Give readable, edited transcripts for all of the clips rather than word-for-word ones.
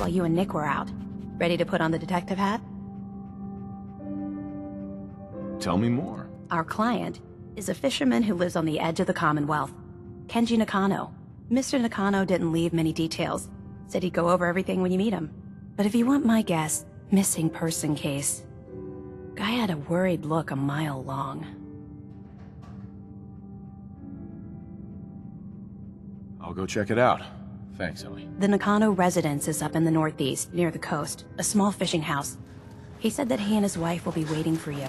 while you and Nick were out. Ready to put on the detective hat? Tell me more. Our client is a fisherman who lives on the edge of the Commonwealth. Kenji Nakano. Mr. Nakano didn't leave many details. Said he'd go over everything when you meet him. But if you want my guess, missing person case. Guy had a worried look a mile long. I'll go check it out. Thanks, Ellie. The Nakano residence is up in the northeast, near the coast. A small fishing house. He said that he and his wife will be waiting for you.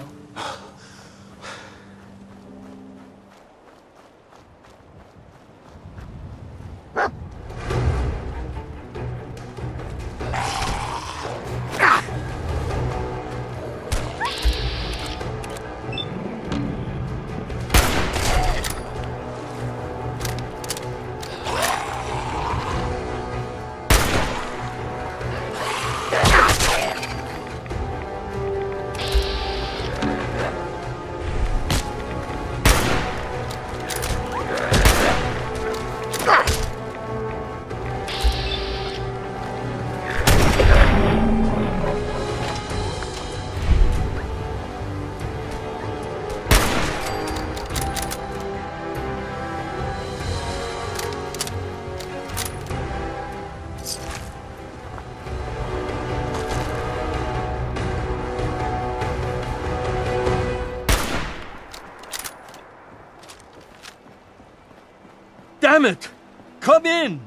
Damn it! Come in!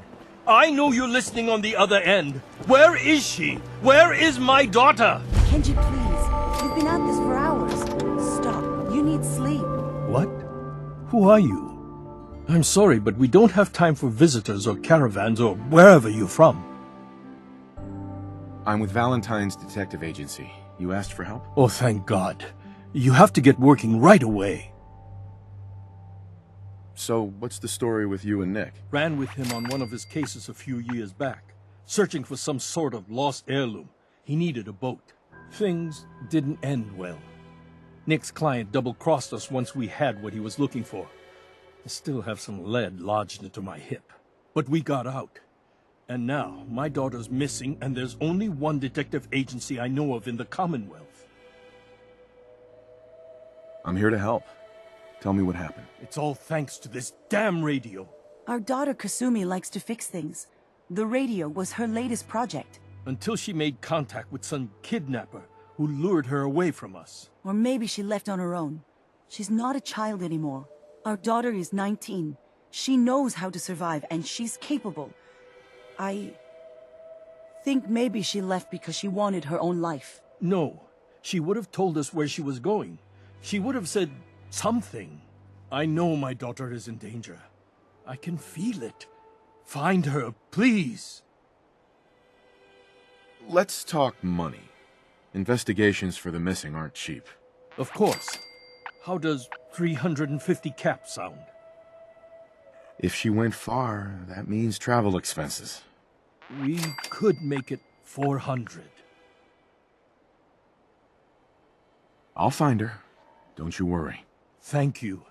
I know you're listening on the other end. Where is she? Where is my daughter? Kenji, please. You've been at this for hours. Stop. You need sleep. What? Who are you? I'm sorry, but we don't have time for visitors or caravans or wherever you're from. I'm with Valentine's detective agency. You asked for help? Oh, thank God. You have to get working right away. So, what's the story with you and Nick? Ran with him on one of his cases a few years back, searching for some sort of lost heirloom. He needed a boat. Things didn't end well. Nick's client double-crossed us once we had what he was looking for. I still have some lead lodged into my hip. But we got out. And now, my daughter's missing, and there's only one detective agency I know of in the Commonwealth. I'm here to help. Tell me what happened. It's all thanks to this damn radio. Our daughter Kasumi likes to fix things. The radio was her latest project. Until she made contact with some kidnapper who lured her away from us. Or maybe she left on her own. She's not a child anymore. Our daughter is 19. She knows how to survive, and she's capable. I think maybe she left because she wanted her own life. No, she would have told us where she was going. She would have said something. I know my daughter is in danger. I can feel it. Find her, please. Let's talk money. Investigations for the missing aren't cheap. Of course. How does 350 cap sound? If she went far, that means travel expenses. We could make it 400. I'll find her. Don't you worry. Thank you.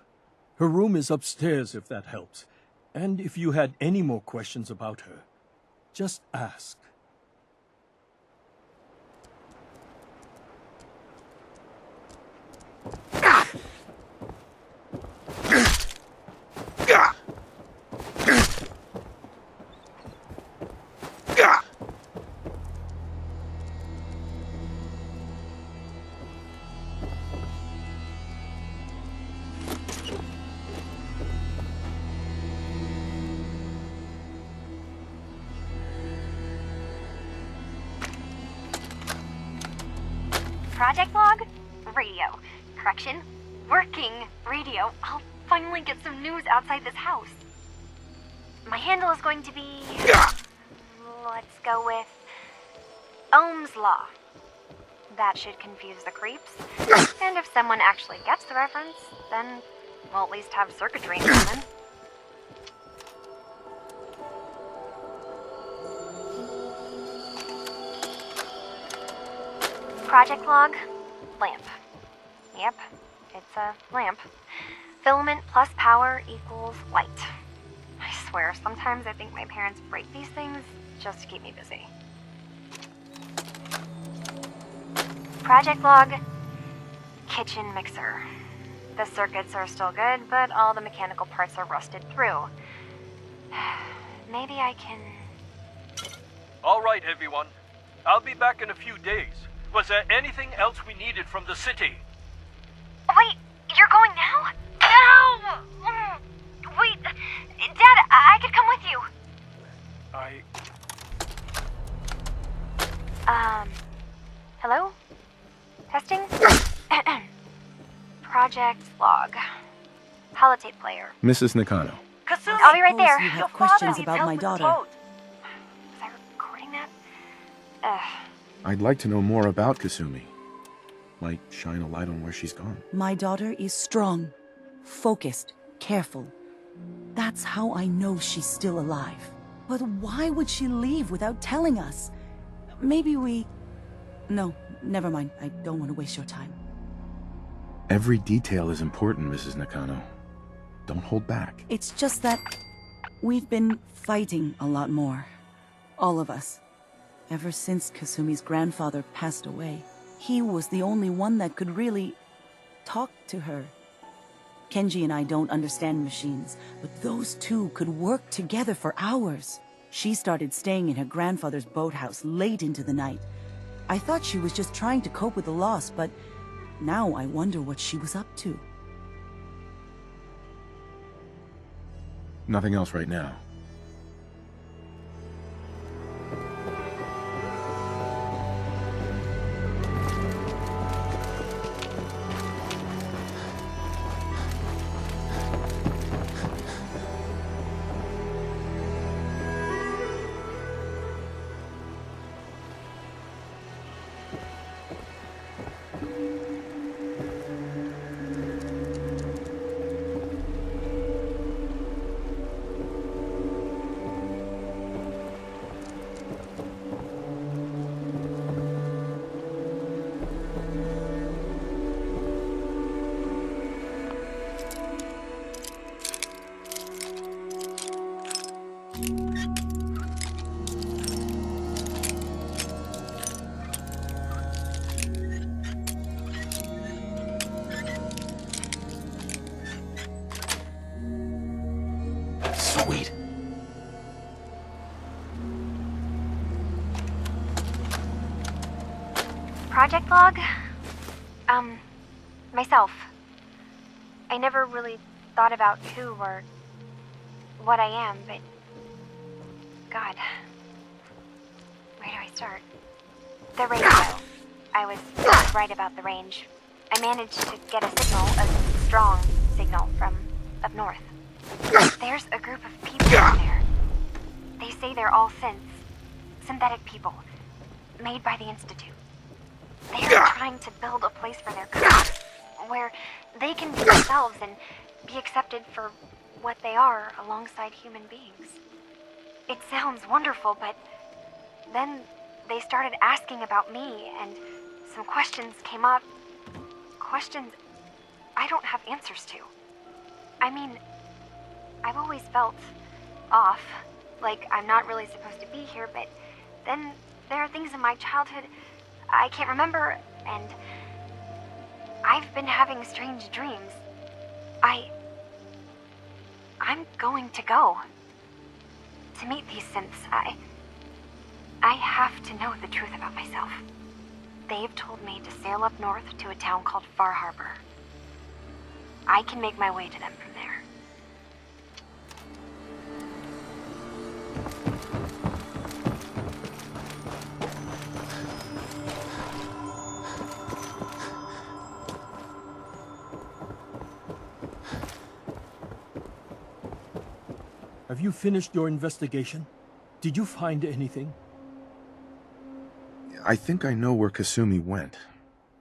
Her room is upstairs if that helps. And if you had any more questions about her, just ask. Project log? Radio. Correction? Working radio. I'll finally get some news outside this house. My handle is going to be... Let's go with... Ohm's Law. That should confuse the creeps. And if someone actually gets the reference, then we'll at least have circuitry in common. Project log, lamp. Yep, it's a lamp. Filament plus power equals light. I swear, sometimes I think my parents break these things just to keep me busy. Project log, kitchen mixer. The circuits are still good, but all the mechanical parts are rusted through. Maybe I can... All right, everyone. I'll be back in a few days. Was there anything else we needed from the city? Wait, you're going now? No! Wait, Dad, I could come with you. Hello? Testing? Project log. Holotape player. Mrs. Nakano. Kasumi, I'll be right there. You Your have questions father about needs my help with the daughter. boat. Was I recording that? I'd like to know more about Kasumi. Might shine a light on where she's gone. My daughter is strong, focused, careful. That's how I know she's still alive. But why would she leave without telling us? Maybe we... No, never mind. I don't want to waste your time. Every detail is important, Mrs. Nakano. Don't hold back. It's just that we've been fighting a lot more. All of us. Ever since Kasumi's grandfather passed away. He was the only one that could really talk to her. Kenji and I don't understand machines, but those two could work together for hours. She started staying in her grandfather's boathouse late into the night. I thought she was just trying to cope with the loss, but now I wonder what she was up to. Nothing else right now. Sweet. Project log? Myself. I never really thought about who or what I am, but... God. Where do I start? The radio. I was right about the range. I managed to get a signal, a strong signal, from up north. There's a group of people out there. They say they're all synthetic people, made by the Institute. They are trying to build a place for their kind, where they can be themselves and be accepted for what they are alongside human beings. It sounds wonderful, but then they started asking about me, and some questions came up. Questions I don't have answers to. I mean, I've always felt off, like I'm not really supposed to be here, but then there are things in my childhood I can't remember, and I've been having strange dreams. I'm going to go. To meet these synths, I have to know the truth about myself. They've told me to sail up north to a town called Far Harbor. I can make my way to them from there. Have you finished your investigation? Did you find anything? I think I know where Kasumi went.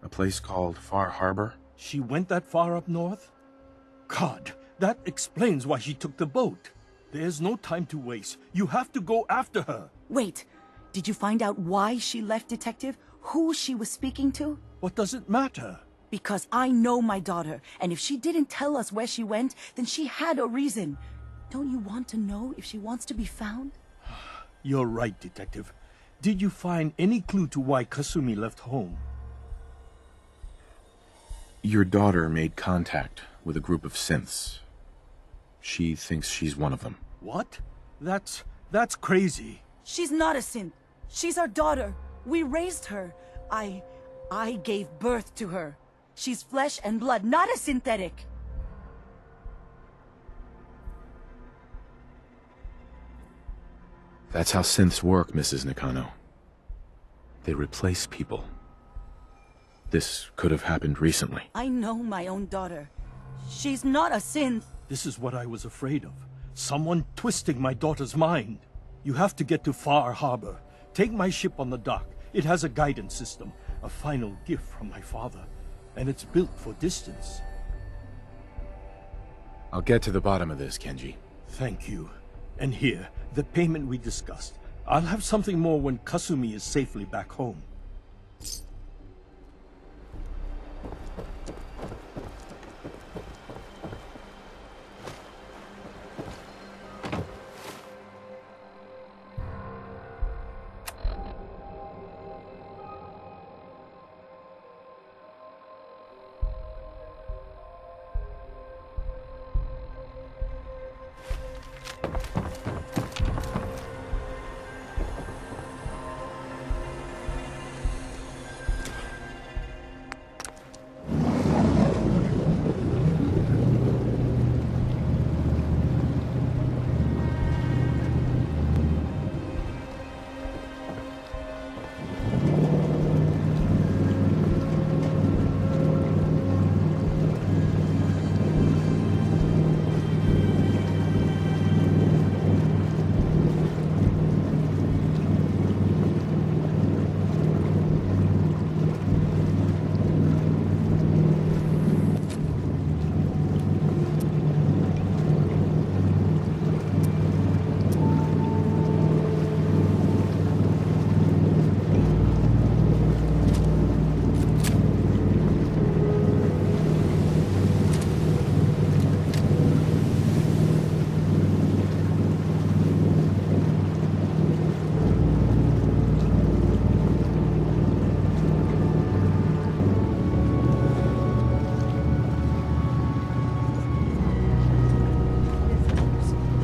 A place called Far Harbor. She went that far up north? God, that explains why she took the boat. There's no time to waste. You have to go after her. Wait, did you find out why she left, Detective? Who she was speaking to? What does it matter? Because I know my daughter, and if she didn't tell us where she went, then she had a reason. Don't you want to know if she wants to be found? You're right, Detective. Did you find any clue to why Kasumi left home? Your daughter made contact with a group of synths. She thinks she's one of them. What? That's crazy. She's not a synth. She's our daughter. We raised her. I gave birth to her. She's flesh and blood, not a synthetic. That's how synths work, Mrs. Nakano. They replace people. This could have happened recently. I know my own daughter. She's not a synth. This is what I was afraid of. Someone twisting my daughter's mind. You have to get to Far Harbor. Take my ship on the dock. It has a guidance system, a final gift from my father, and it's built for distance. I'll get to the bottom of this, Kenji. Thank you. And here, the payment we discussed. I'll have something more when Kasumi is safely back home.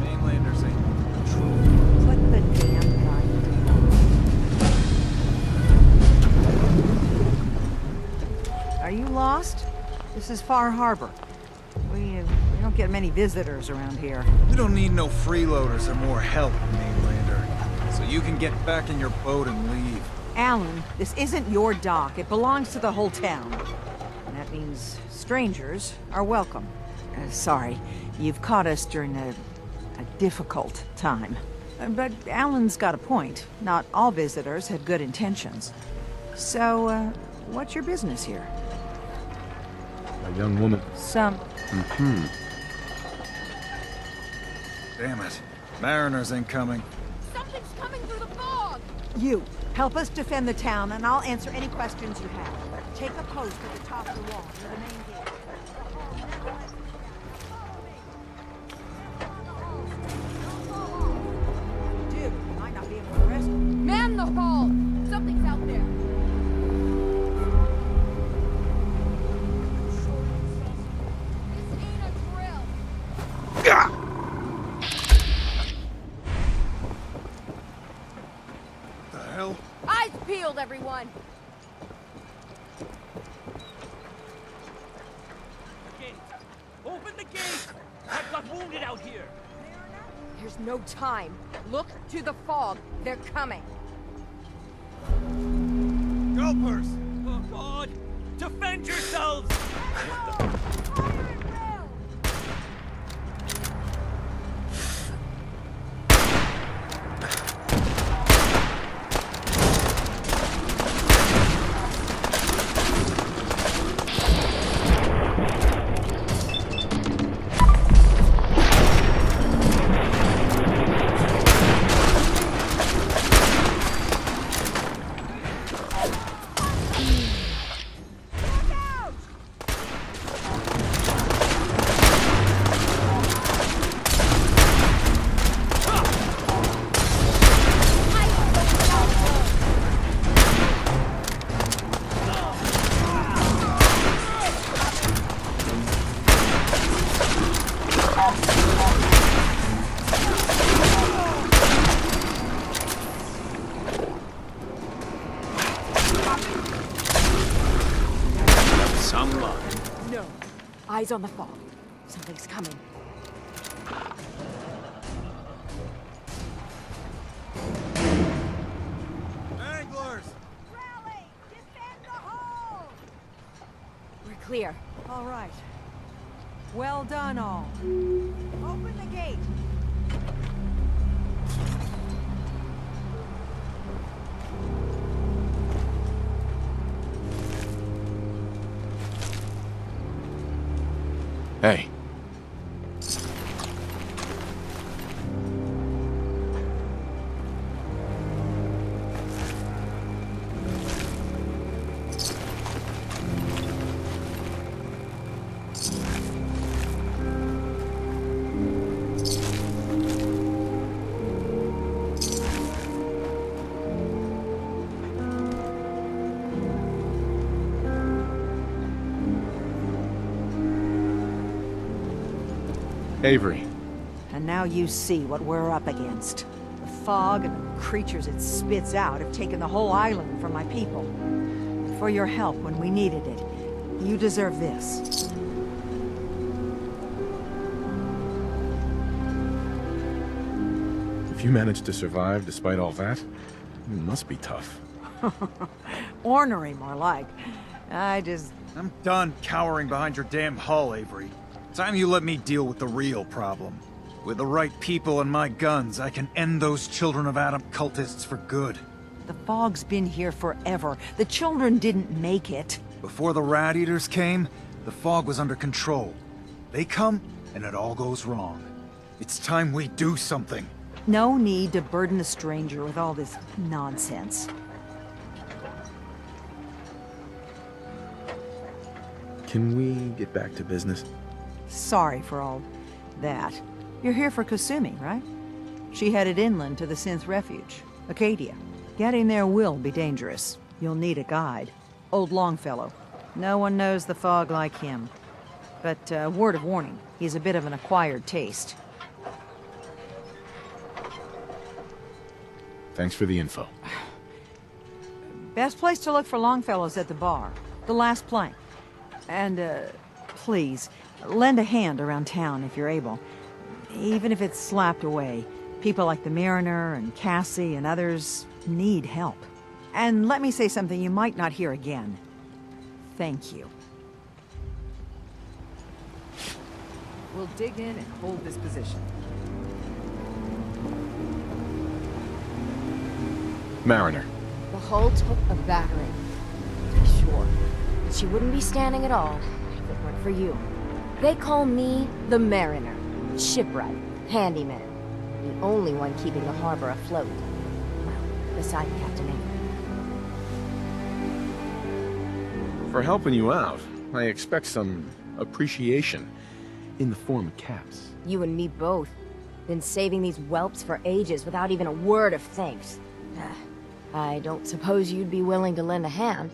Mainlanders ain't in control. Put the damn gun down. Are you lost? This is Far Harbor. We don't get many visitors around here. We don't need no freeloaders or more help, Mainlander. So you can get back in your boat and leave. Alan, this isn't your dock. It belongs to the whole town. And that means strangers are welcome. Sorry, you've caught us during a difficult time. But Alan's got a point. Not all visitors had good intentions. So, what's your business here? A young woman. Some... Damn it. Mariners incoming. Something's coming through the fog! You, help us defend the town, and I'll answer any questions you have. Take a post at the top of the wall near the main gate. Dude, you might not be able to arrest me. Man the hall! Something's out there! This ain't a drill! The hell? Eyes peeled, everyone! Open the gate! I've got wounded out here! There's no time. Look to the fog. They're coming. Gulpers! Oh God! Defend yourselves! Eyes on the fog. Something's coming. Anglers! We're clear. All right. Well done, all. Open the gate. Hey. Avery. And now you see what we're up against. The fog and the creatures it spits out have taken the whole island from my people. For your help when we needed it, you deserve this. If you managed to survive despite all that, it must be tough. Ornery, more like. I'm done cowering behind your damn hull, Avery. Time you let me deal with the real problem. With the right people and my guns, I can end those Children of Adam cultists for good. The fog's been here forever. The children didn't make it. Before the Rat Eaters came, the fog was under control. They come, and it all goes wrong. It's time we do something. No need to burden a stranger with all this nonsense. Can we get back to business? Sorry for all that. You're here for Kasumi, right? She headed inland to the Synth Refuge, Acadia. Getting there will be dangerous. You'll need a guide. Old Longfellow. No one knows the fog like him. But, word of warning, he's a bit of an acquired taste. Thanks for the info. Best place to look for Longfellow's at the bar. The last plank. And, please, lend a hand around town if you're able. Even if it's slapped away. People like the Mariner and Cassie and others need help. And let me say something you might not hear again. Thank you. We'll dig in and hold this position. Mariner. The hull took a battering. Sure. But she wouldn't be standing at all if it weren't for you. They call me the Mariner. Shipwright. Handyman. The only one keeping the harbor afloat. Well, beside Captain Avery. For helping you out, I expect some appreciation in the form of caps. You and me both. Been saving these whelps for ages without even a word of thanks. I don't suppose you'd be willing to lend a hand.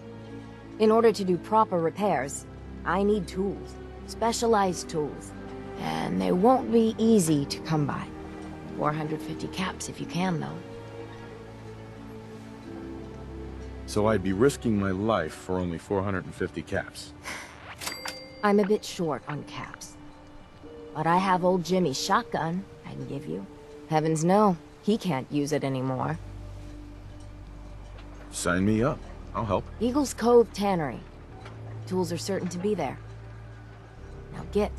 In order to do proper repairs, I need tools. Specialized tools. And they won't be easy to come by. 450 caps if you can, though. So I'd be risking my life for only 450 caps. I'm a bit short on caps. But I have old Jimmy's shotgun I can give you. Heavens no, he can't use it anymore. Sign me up. I'll help. Eagles Cove Tannery. Tools are certain to be there. Now get.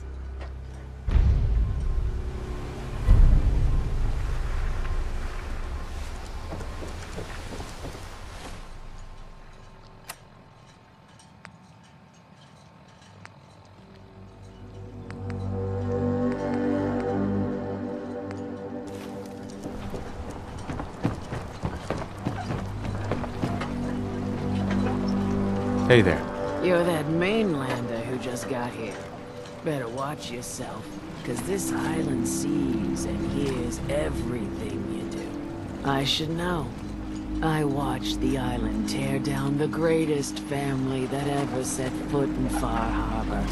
Hey there. You're that mainlander who just got here. Better watch yourself, because this island sees and hears everything you do. I should know. I watched the island tear down the greatest family that ever set foot in Far Harbor.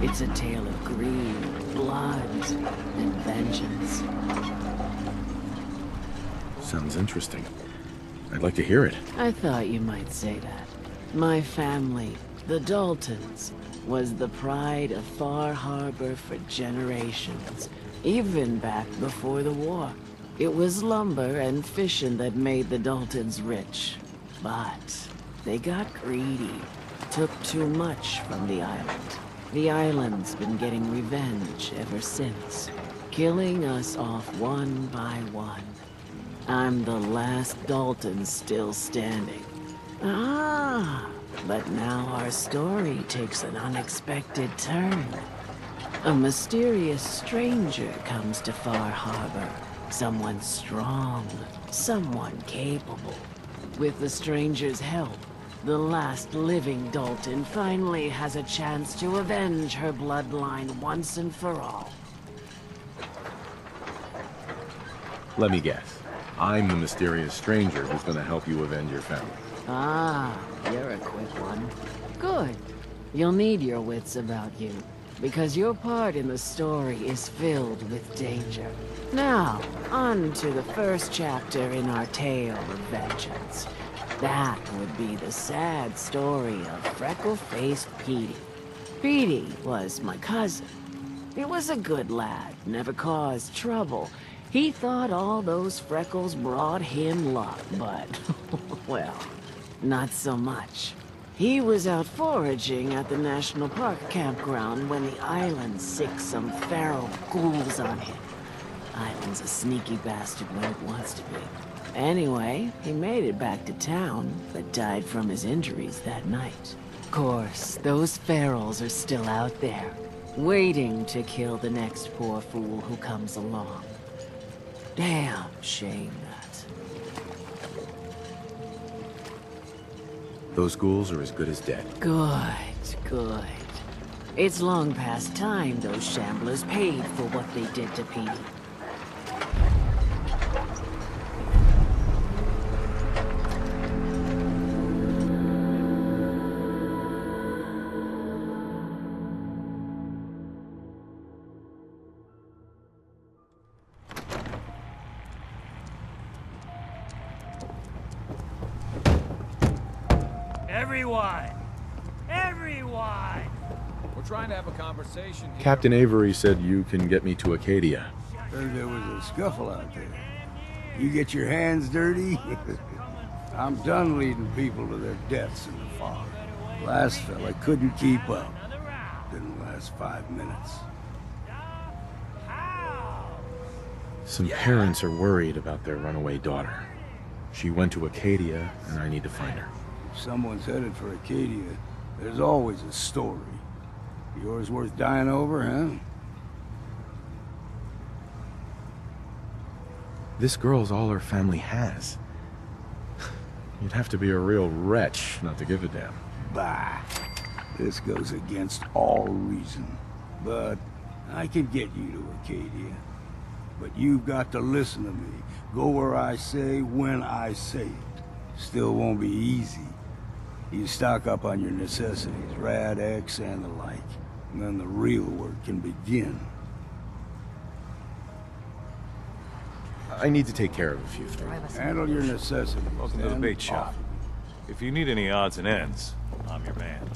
It's a tale of greed, blood, and vengeance. Sounds interesting. I'd like to hear it. I thought you might say that. My family The Daltons was the pride of Far Harbor for generations, even back before the war. It was lumber and fishing that made the Daltons rich. But they got greedy, took too much from the island. The island's been getting revenge ever since, killing us off one by one. I'm the last Dalton still standing. Ah, but now our story takes an unexpected turn. A mysterious stranger comes to Far Harbor. Someone strong, someone capable. With the stranger's help, the last living Dalton finally has a chance to avenge her bloodline once and for all. Let me guess. I'm the mysterious stranger who's gonna help you avenge your family. Ah, you're a quick one. Good. You'll need your wits about you, because your part in the story is filled with danger. Now, on to the first chapter in our tale of vengeance. That would be the sad story of freckle-faced Petey. Petey was my cousin. He was a good lad, never caused trouble. He thought all those freckles brought him luck, but, well, not so much. He was out foraging at the National Park campground when the island sicked some feral ghouls on him. Island's a sneaky bastard when it wants to be. Anyway, he made it back to town, but died from his injuries that night. Of course, those ferals are still out there, waiting to kill the next poor fool who comes along. Damn shame that. Those ghouls are as good as dead. Good, good. It's long past time those shamblers paid for what they did to Petey. Everyone! We're trying to have a conversation here. Captain Avery said you can get me to Acadia. Heard there was a scuffle out there. You get your hands dirty? I'm done leading people to their deaths in the fog. Last fella couldn't keep up. Didn't last 5 minutes. Some parents are worried about their runaway daughter. She went to Acadia, and I need to find her. If someone's headed for Acadia, there's always a story. Yours worth dying over, huh? This girl's all her family has. You'd have to be a real wretch not to give a damn. Bah. This goes against all reason. But I can get you to Acadia. But you've got to listen to me. Go where I say, when I say it. Still won't be easy. You stock up on your necessities, Rad X and the like. And then the real work can begin. I need to take care of a few things. Handle your necessities. Welcome to the bait shop. If you need any odds and ends, I'm your man.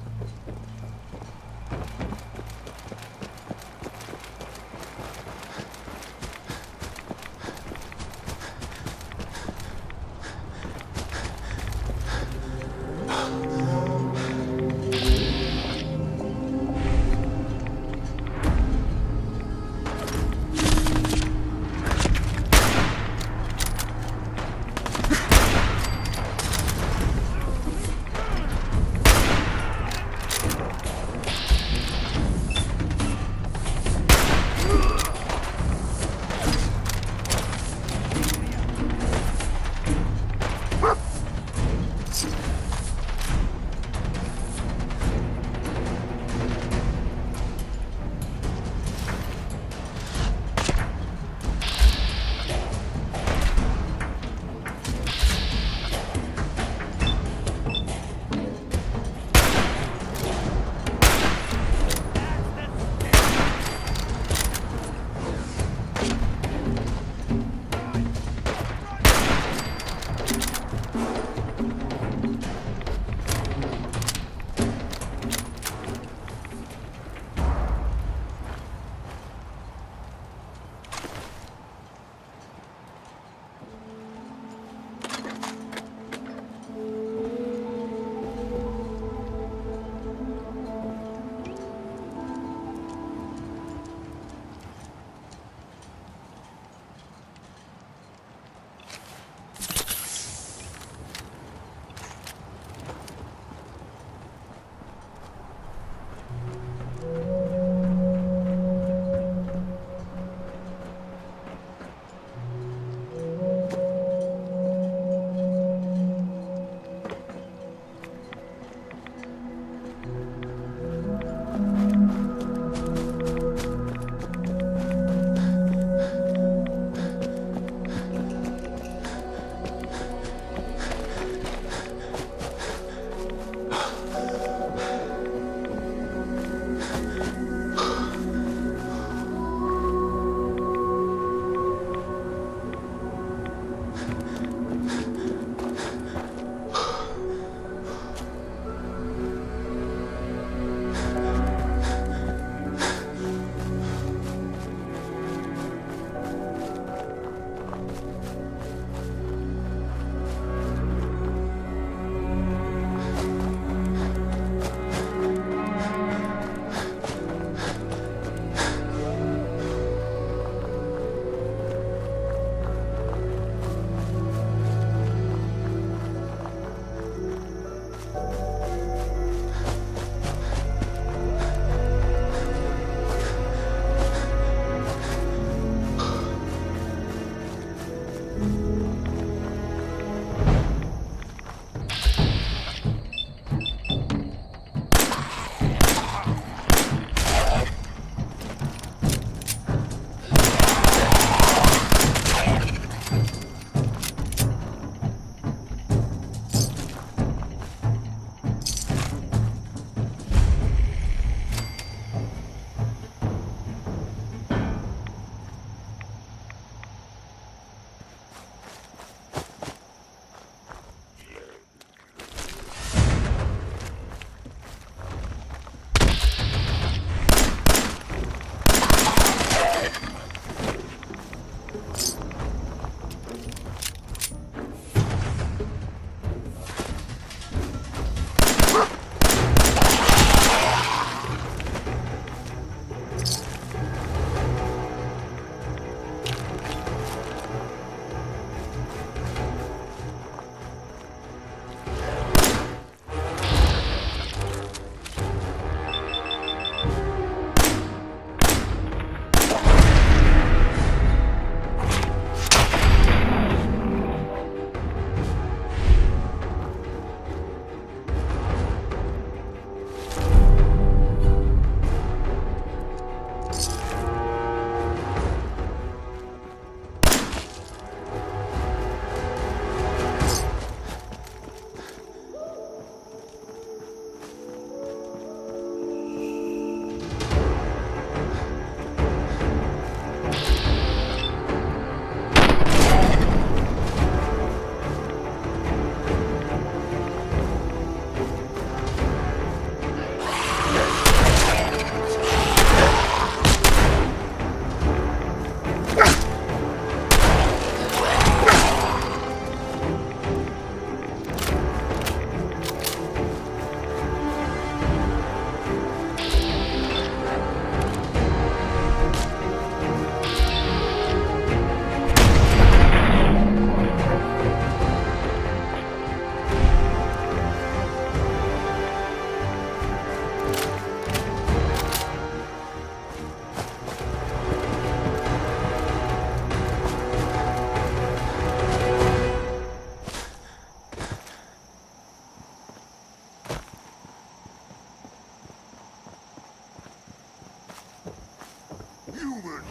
human.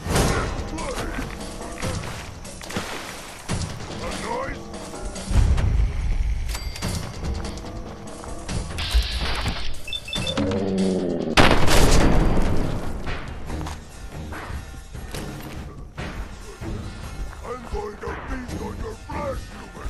Play. A noise? I'm going to feast on your flesh, human.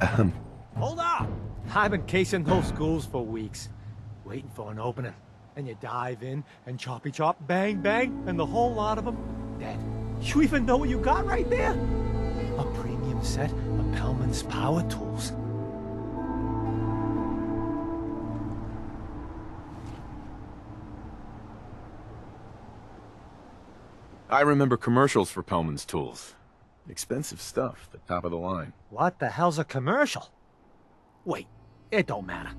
Hold up! I've been casing those schools for weeks, waiting for an opening. And you dive in, and choppy chop, bang bang, and the whole lot of them dead. You even know what you got right there? A premium set of Pellman's power tools. I remember commercials for Pellman's tools. Expensive stuff, the top of the line. What the hell's a commercial? Wait, it don't matter.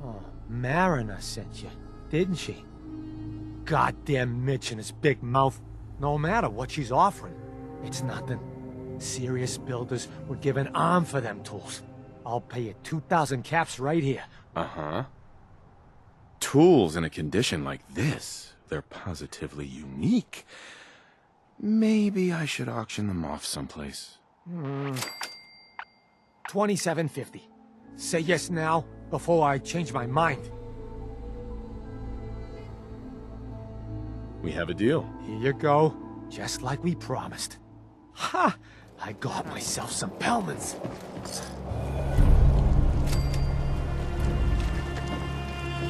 Oh, Mariner sent you, didn't she? Goddamn Mitch and his big mouth. No matter what she's offering, it's nothing. Serious builders would give an arm for them tools. I'll pay you 2,000 caps right here. Uh-huh. Tools in a condition like this, they're positively unique. Maybe I should auction them off someplace. $27.50. Say yes now, before I change my mind. We have a deal. Here you go, just like we promised. Ha! I got myself some Pellmans.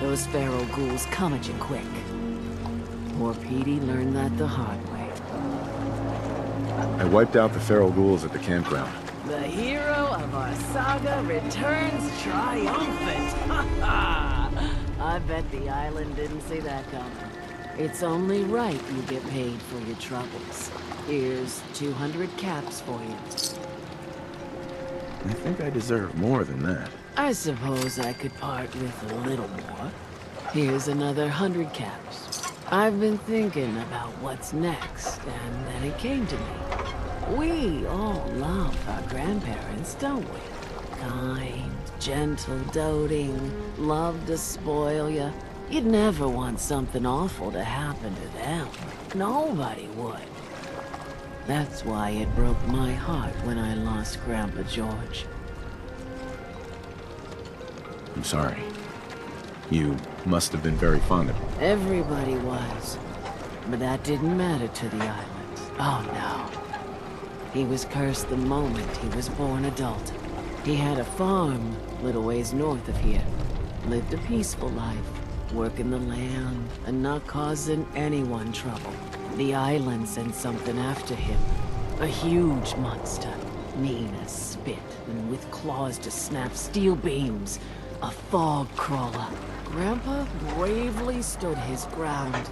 Those feral ghouls come at you quick. Poor Petey learned that the hard way. I wiped out the feral ghouls at the campground. The hero of our saga returns triumphant! Ha ha! I bet the island didn't see that coming. It's only right you get paid for your troubles. Here's 200 caps for you. I think I deserve more than that. I suppose I could part with a little more. Here's another 100 caps. I've been thinking about what's next, and then it came to me. We all love our grandparents, don't we? Kind, gentle, doting, love to spoil you. You'd never want something awful to happen to them. Nobody would. That's why it broke my heart when I lost Grandpa George. I'm sorry. You must have been very fond of him. Everybody was. But that didn't matter to the islands. Oh no. He was cursed the moment he was born adult. He had a farm little ways north of here. Lived a peaceful life, working the land and not causing anyone trouble. The island sent something after him. A huge monster, mean as spit and with claws to snap steel beams. A fog crawler. Grandpa bravely stood his ground,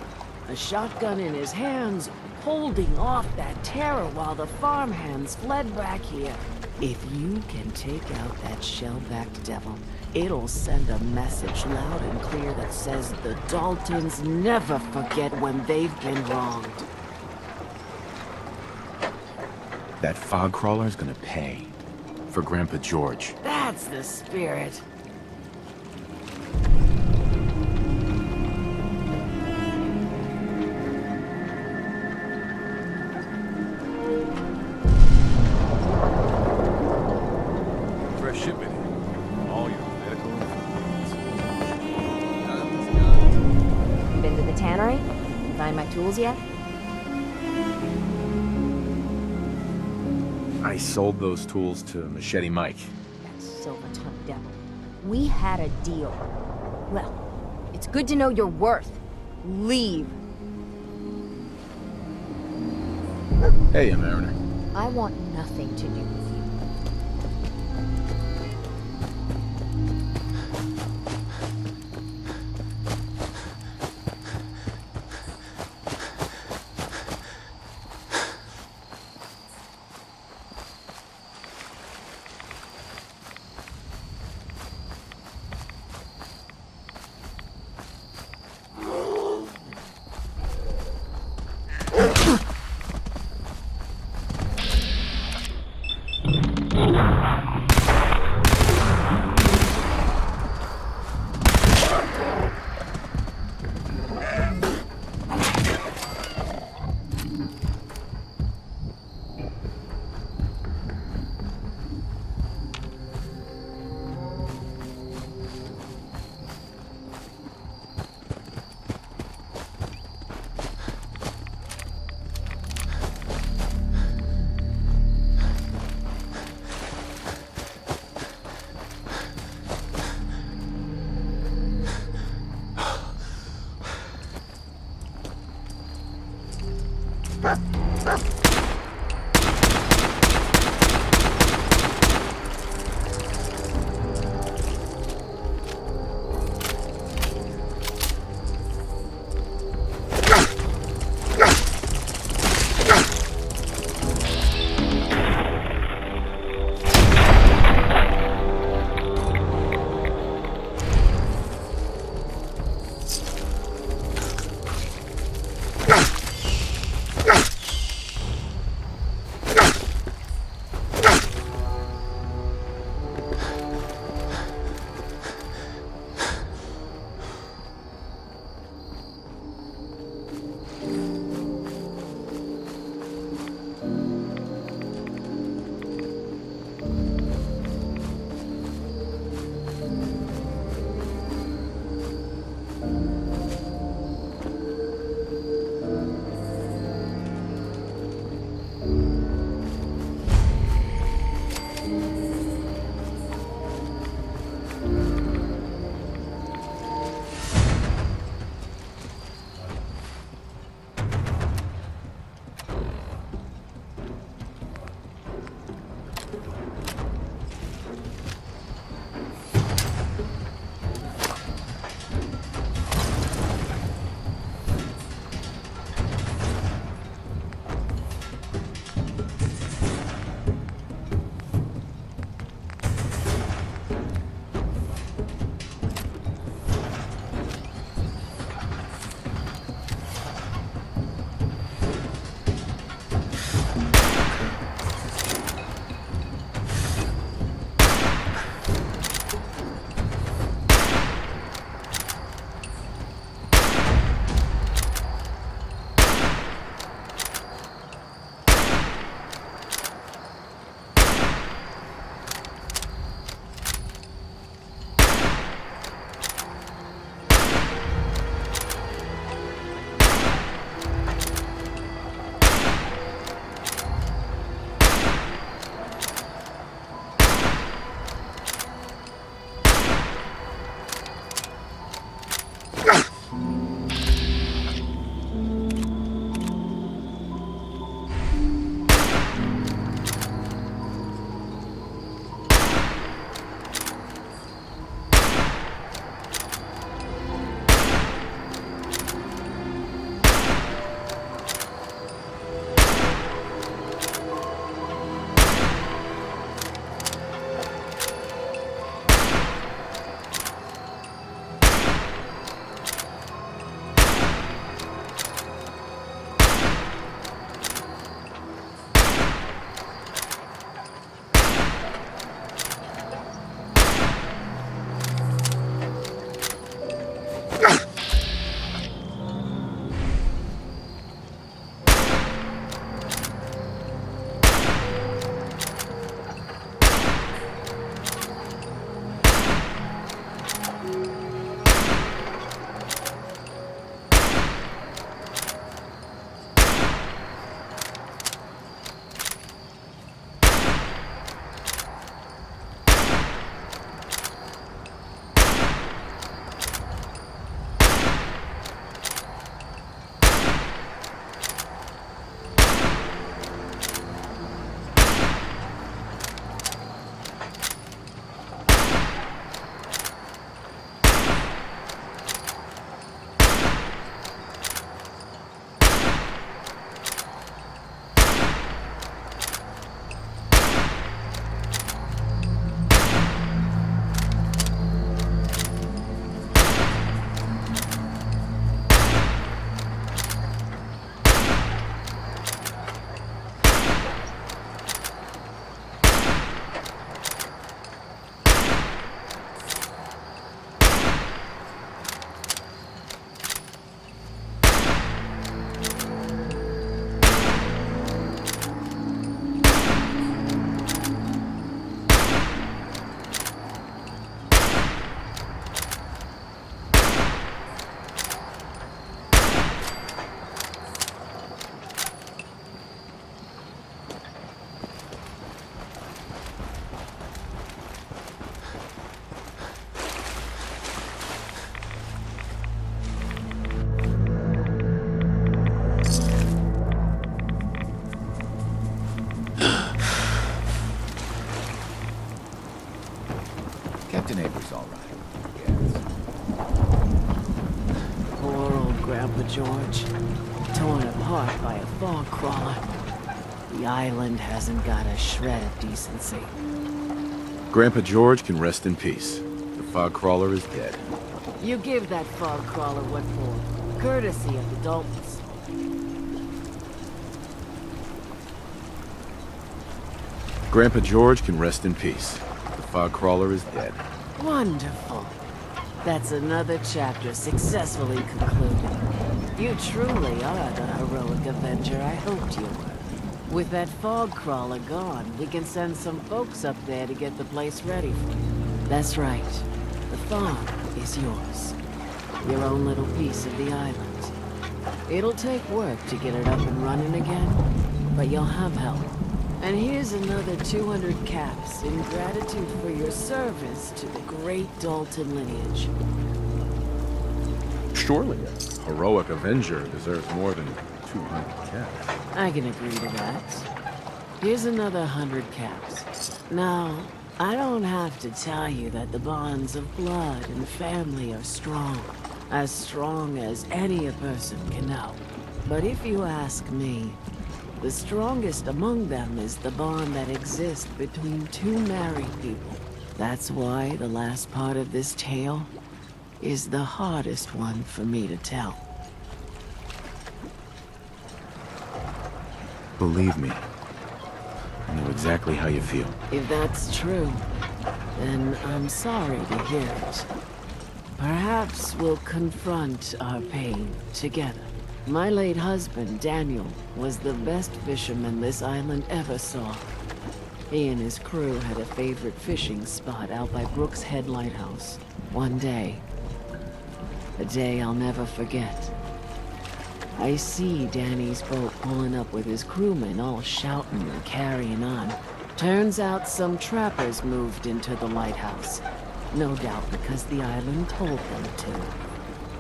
a shotgun in his hands, holding off that terror while the farmhands fled back here. If you can take out that shell-backed devil, it'll send a message loud and clear that says the Daltons never forget when they've been wronged. That fog crawler's gonna pay for Grandpa George. That's the spirit. Fresh shipment. All your medical needs. Been to the tannery? Find my tools yet? I sold those tools to Machete Mike. That silver-tongued devil. We had a deal. Well, it's good to know your worth. Leave. Hey, Mariner. I want nothing to do with you. Captain Avery's all right. Poor old Grandpa George. Torn apart by a fog crawler. The island hasn't got a shred of decency. Grandpa George can rest in peace. The fog crawler is dead. You give that fog crawler what for. Courtesy of the Daltons. Grandpa George can rest in peace. The fog crawler is dead. Wonderful. That's another chapter successfully concluded. You truly are the heroic Avenger I hoped you were. With that fog crawler gone, we can send some folks up there to get the place ready for you. That's right. The farm is yours. Your own little piece of the island. It'll take work to get it up and running again, but you'll have help. And here's another 200 caps in gratitude for your service to the great Dalton lineage. Surely a heroic Avenger deserves more than 200 caps. I can agree to that. Here's another 100 caps. Now, I don't have to tell you that the bonds of blood and family are strong as any a person can know. But if you ask me, the strongest among them is the bond that exists between two married people. That's why the last part of this tale is the hardest one for me to tell. Believe me, I know exactly how you feel. If that's true, then I'm sorry to hear it. Perhaps we'll confront our pain together. My late husband, Daniel, was the best fisherman this island ever saw. He and his crew had a favorite fishing spot out by Brooks Head Lighthouse. One day, a day I'll never forget, I see Danny's boat pulling up with his crewmen all shouting and carrying on. Turns out some trappers moved into the lighthouse. No doubt because the island told them to.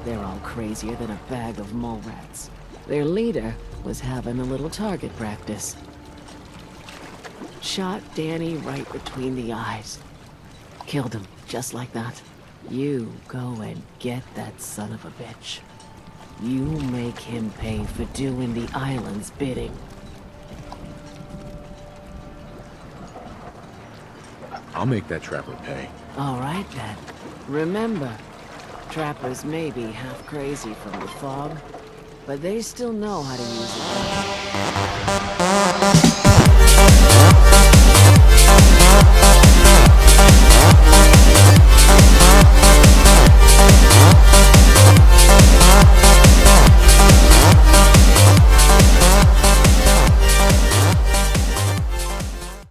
They're all crazier than a bag of mole rats. Their leader was having a little target practice. Shot Danny right between the eyes. Killed him, just like that. You go and get that son of a bitch. You make him pay for doing the island's bidding. I'll make that trapper pay. All right, then. Remember, trappers may be half crazy from the fog, but they still know how to use it.